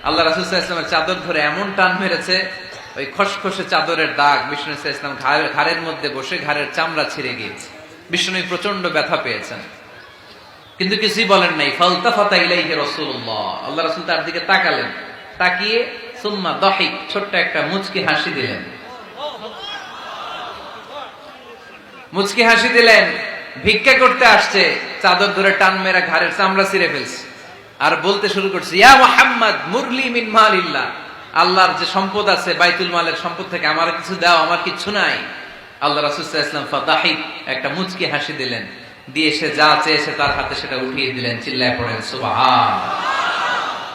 আল্লাহ রাসূল সাল্লাল্লাহু আলাইহি ওয়াসাল্লামের চাদর ধরে এমন টান মেরেছে, ওই খসখসে চাদরের দাগ বিষ্ণু সাল্লাল্লাহু আলাইহি ওয়াসাল্লাম ঘাড়ের মধ্যে বসে ঘাড়ের চামড়া ছিঁড়ে গিয়েছে। বিষ্ণু প্রচন্ড ব্যথা পেয়েছেন, কিন্তু কিছুই বলেন নাই। ফালতাফাতা ইলাইহি রাসূলুল্লাহ, আল্লাহ রাসূল তার দিকে তাকালেন, তাকিয়ে সুম্মা দাহিক, ছোট্ট একটা মুচকি হাসি দিলেন। মুচকি হাসি দিলেন, ভিক্ষা করতে আসছে, চাদর ধরে টান মেরা ঘাড়ের চামড়া ছিঁড়ে ফেলছে, আর বলতে শুরু করছে, ইয়া মুহাম্মদ মুরলি মিন মালিল্লাহ, আল্লাহর যে সম্পদ আছে বাইতুল মালের সম্পদ থেকে আমার কিছু দাও, আমার কিছু নাই। আল্লাহ রাসূল সাল্লাল্লাহু আলাইহি ওয়াসাল্লাম ফাদাহিক, একটা মুচকি হাসি দিলেন, দিয়ে সে যা চেয়েছে তার হাতে সেটা উঠিয়ে দিলেন। চিল্লায় পড়েন সুবহান।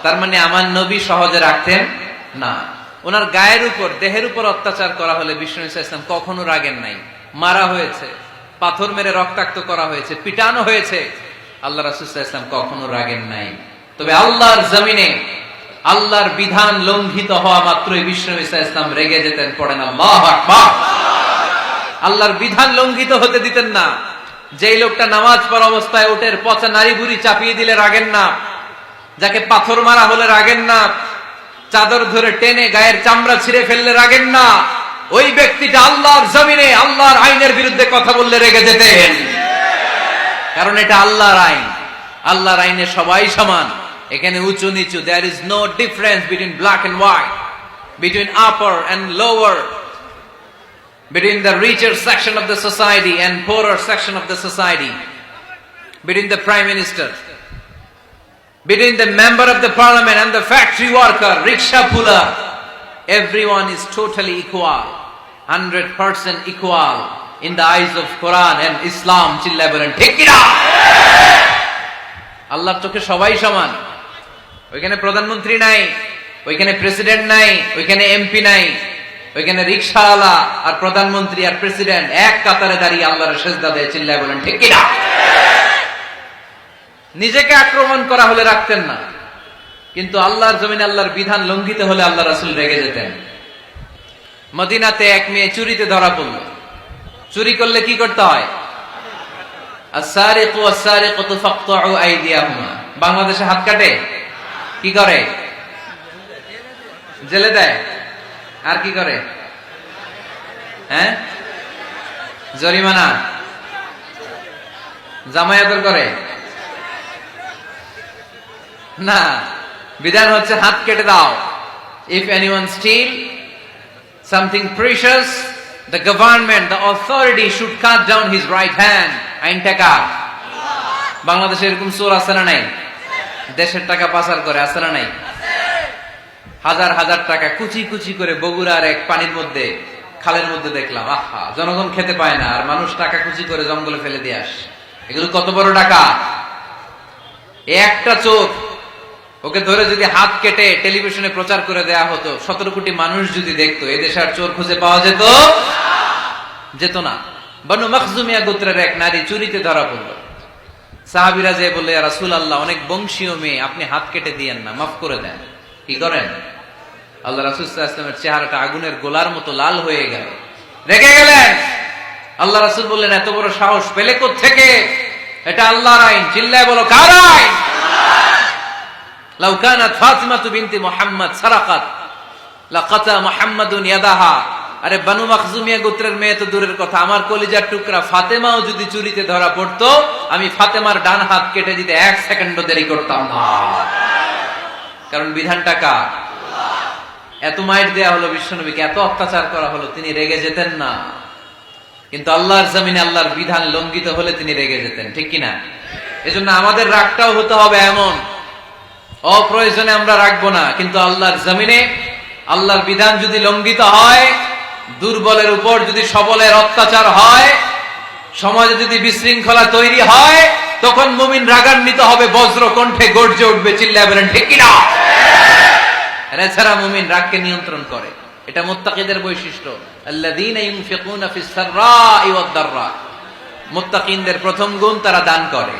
তার মানে আমার নবী সহজে রাখতেন না। ওনার গায়ের উপর, দেহের উপর অত্যাচার করা হলে বিষ্ণু সাল্লাল্লাহু আলাইহি ওয়াসাল্লাম কখনো রাগেন নাই। মারা হয়েছে, পাথর মেরে রক্তাক্ত করা হয়েছে, পিটানো হয়েছে, আল্লাহ রাসূল সাল্লাল্লাহু আলাইহি ওয়াসাল্লাম কখনো রাগেন নাই। তবে আল্লাহর জমিনে আল্লাহর বিধান লঙ্ঘিত হওয়া মাত্রই বিষ্ণু সাল্লাল্লাহু আলাইহি ওয়াসাল্লাম রেগে যেতেন। পড়েন আল্লাহু আকবার। আল্লাহর বিধান লঙ্ঘিত হতে দিতেন না। যেই লোকটা নামাজ পড়া অবস্থায় উটের পচা নারী বুড়ি চাপিয়ে দিলে রাগেন না, যাকে পাথর মারা হলে রাগেন না, চাদর ধরে টেনে গায়ের চামড়া ছিঁড়ে ফেললে রাগেন না, ওই ব্যক্তিটা আল্লাহর জমিনে আল্লাহর আইনের বিরুদ্ধে কথা বললে রেগে যেতেন। কারণ এটা আল্লাহর আইন, আল্লাহর আইনে সবাই সমান। এখানে উঁচু নিচু, there is no difference between black and white, between upper and lower, between the richer section of the society and poorer section of the society, between the prime minister, between the member of the parliament and the factory worker, rickshaw puller, everyone is totally equal, 100% equal in the eyes of Quran and Islam. চিল্লায় বলেন ঠিক কি না? আল্লাহর চোখে সবাই সমান। ওইখানে প্রধানমন্ত্রী নাই, ওইখানে প্রেসিডেন্ট নাই, ওইখানে এমপি নাই, ওইখানে রিকশাওয়ালা আর প্রধানমন্ত্রী আর প্রেসিডেন্ট এক কাতারে দাঁড়িয়ে আল্লাহর সেজদা দেয়। চিল্লায় বলেন ঠিক কি না? নিজেকে আক্রমণ করা হলে রাখতেন না, কিন্তু আল্লাহর জমিনে আল্লাহর বিধান লঙ্ঘিত হলে আল্লাহ রাসূল রেগে যেতেন। মদিনাতে এক মেয়ে চুরিতে ধরা পড়ল। চুরি করলে কি করতে হয়? আস-সারিকু ওয়াস-সারিকাতু ফাকতাউ আইদিয়াহুমা। বাংলাদেশে হাত কাটে, কি করে? জেলে দেয়। আর কি করে? হ্যাঁ, জরিমানা, জামায়াতের করে না। বিধান হচ্ছে হাত কেটে দাও। If anyone steal something precious, the government, the authority should cut down his right hand. আইনটা কার? বাংলাদেশে এরকম চোর আছে না নাই? দেশের টাকা পাচার করে, আছে না নাই? হাজার হাজার টাকা কুচি কুচি করে বগুড়ার এক পানির মধ্যে, খালের মধ্যে দেখলাম। আহা, জনগণ খেতে পায় না, আর মানুষ টাকা কুচি করে জঙ্গলে ফেলে দিয়ে আসে। এগুলো কত বড় টাকা! একটা চোর, ওকে ধরে যদি হাত কেটে টেলিভিশনে প্রচার করে দেয়া হতো, 17 কোটি মানুষ যদি দেখতো, এদেশে আর চোর খুঁজে পাওয়া যেত না। বনু মখজুমিয়া গোত্রের এক নারী চুরিতে ধরা পড়ল। সাহাবীরা যে বললে, ইয়া রাসূলুল্লাহ, অনেক বংশীয় মেয়ে, আপনি হাত কেটে দিয়েন না, মাফ করে দেন। কি করেন? আল্লাহ রাসূল সাল্লাল্লাহু আলাইহি ওয়াসাল্লামের চেহারাটা আগুনের গোলার মতো লাল হয়ে গেল, রেগে গেলেন। আল্লাহ রাসূল বললেন, এত বড় সাহস পেলে কোত্থেকে? এটা আল্লাহর আইন। চিল্লায় বলো, কার আইন? লাউ কানাত ফাতিমাতু বিনতি মুহাম্মদ সারাকাত লাকাতা মুহাম্মাদুন ইয়াদাহা। আরে বনু মখজুমিয়া গোত্রের মেয়ে তো দূরের কথা, আমার কলিজার টুকরা ফাতেমাও যদি চুরিতে ধরা পড়তো, আমি ফাতেমার ডান হাত কেটে দিতে 1 সেকেন্ডও দেরি করতাম না। কারণ বিধানটা কার? এত মাইর দেয়া হলো বিশ্বনবীকে, এত অত্যাচার করা হলো, তিনি রেগে যেতেন না। কিন্তু আল্লাহর জমিনে আল্লাহর বিধান লঙ্ঘিত হলে তিনি রেগে যেতেন, ঠিক কিনা? এজন্য আমাদের রাগটাও হতে হবে এমন, অপ্রয়োজনে আমরা রাখবো না। কিন্তু আল্লাহর জমিনে আল্লাহর বিধান যদি লঙ্ঘিত হয়, দুর্বলের উপর যদি সবলের অত্যাচার হয়, সমাজে যদি বিশৃঙ্খলা তৈরি হয়, তখন মুমিন রাগান্বিত হবে, বজ্র কণ্ঠে গর্জে উঠবে। চিল্লায় বলেন ঠিক কিনা? এছাড়া মুমিন রাগকে নিয়ন্ত্রণ করে। এটা মুত্তাকিদের বৈশিষ্ট্য। আল্লাযীনা ইউনফিকুনা ফিস সাররাই ওয়াদ দাররা। মুত্তাকিনদের প্রথম গুণ, তারা দান করে।